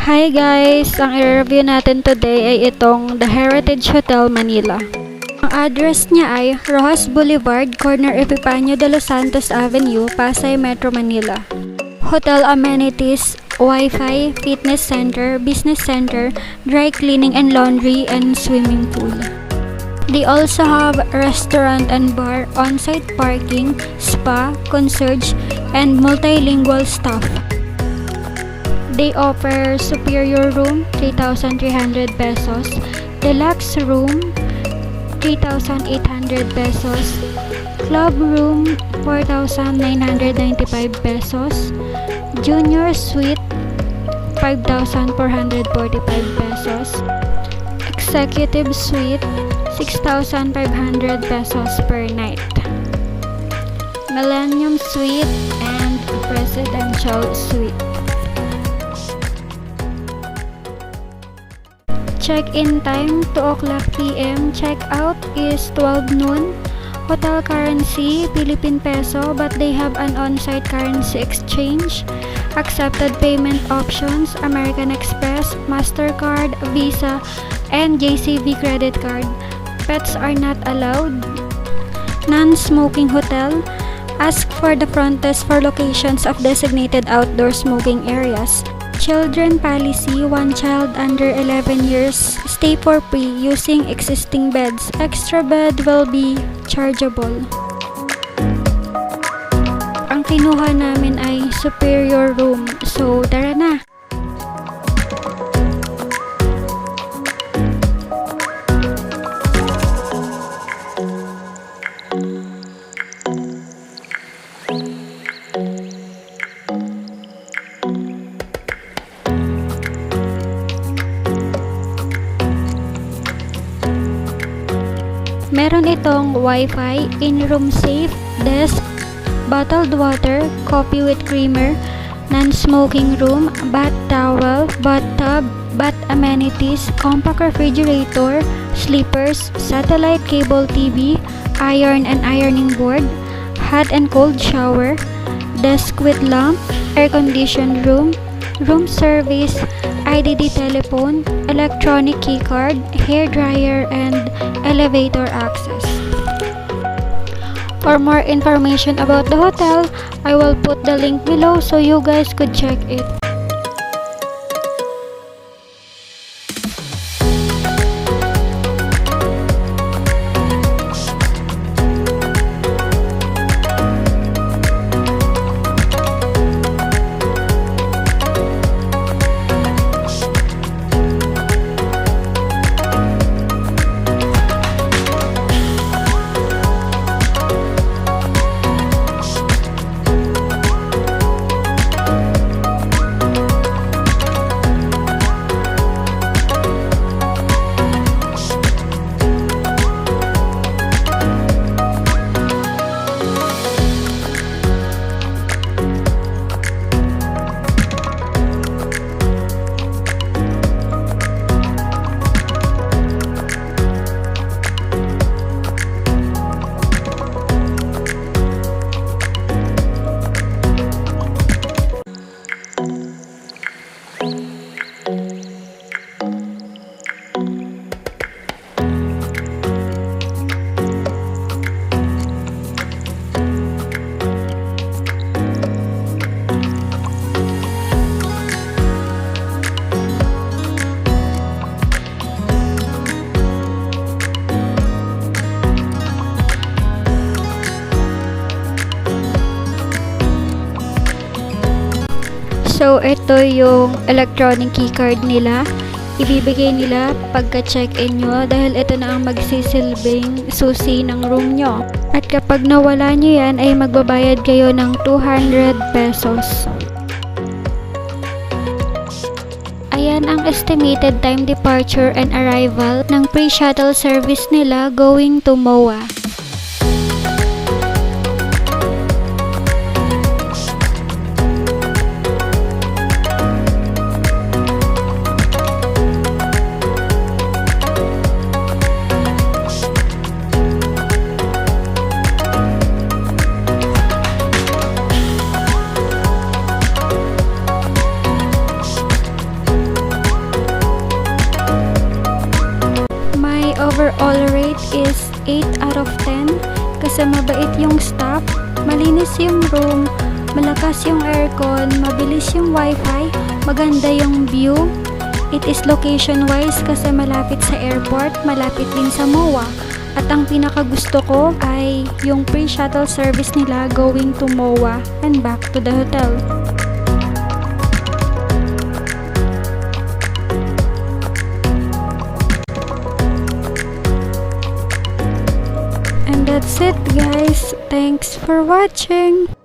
Hi guys! Ang i-review natin today ay itong The Heritage Hotel Manila. Ang address niya ay Rojas Boulevard, corner Epifanio de los Santos Avenue, Pasay, Metro Manila. Hotel amenities, Wi-Fi, fitness center, business center, dry cleaning and laundry, and swimming pool. They also have restaurant and bar, on-site parking, spa, concierge, and multilingual staff. They offer superior room, 3,300 pesos, deluxe room, 3,800 pesos, club room, 4,995 pesos, junior suite, 5,445 pesos, executive suite, 6,500 pesos per night, millennium suite, and presidential suite. Check-in time 2 o'clock p.m. Check-out is 12 noon. Hotel currency Philippine peso, but they have an on-site currency exchange. Accepted payment options American Express, Mastercard, Visa, and JCB credit card. Pets are not allowed. Non-smoking hotel. Ask for the front desk for locations of designated outdoor smoking areas. Children policy, 1 child under 11 years, stay for free using existing beds. Extra bed will be chargeable. Ang kinuha namin ay superior room, so tara na! Meron itong Wi-Fi, in-room safe, desk, bottled water, coffee with creamer, non-smoking room, bath towel, bathtub, bath amenities, compact refrigerator, sleepers, satellite cable TV, iron and ironing board, hot and cold shower, desk with lamp, air-conditioned room, room service, IDD telephone, electronic keycard, hair dryer, and elevator access. For more information about the hotel, I will put the link below so you guys could check it. So, ito yung electronic keycard nila. Ibibigay nila pagka-check-in nyo dahil ito na ang magsisilbing susi ng room nyo. At kapag nawala nyo yan, ay magbabayad kayo ng 200 pesos. Ayan ang estimated time departure and arrival ng pre-shuttle service nila going to MOA. overall rate is 8 out of 10 kasi mabait yung staff, malinis yung room, malakas yung aircon, mabilis yung wifi, maganda yung view. It is location wise kasi malapit sa airport, malapit din sa MOA. At ang pinakagusto ko ay yung free shuttle service nila going to MOA and back to the hotel. And that's it guys. Thanks for watching.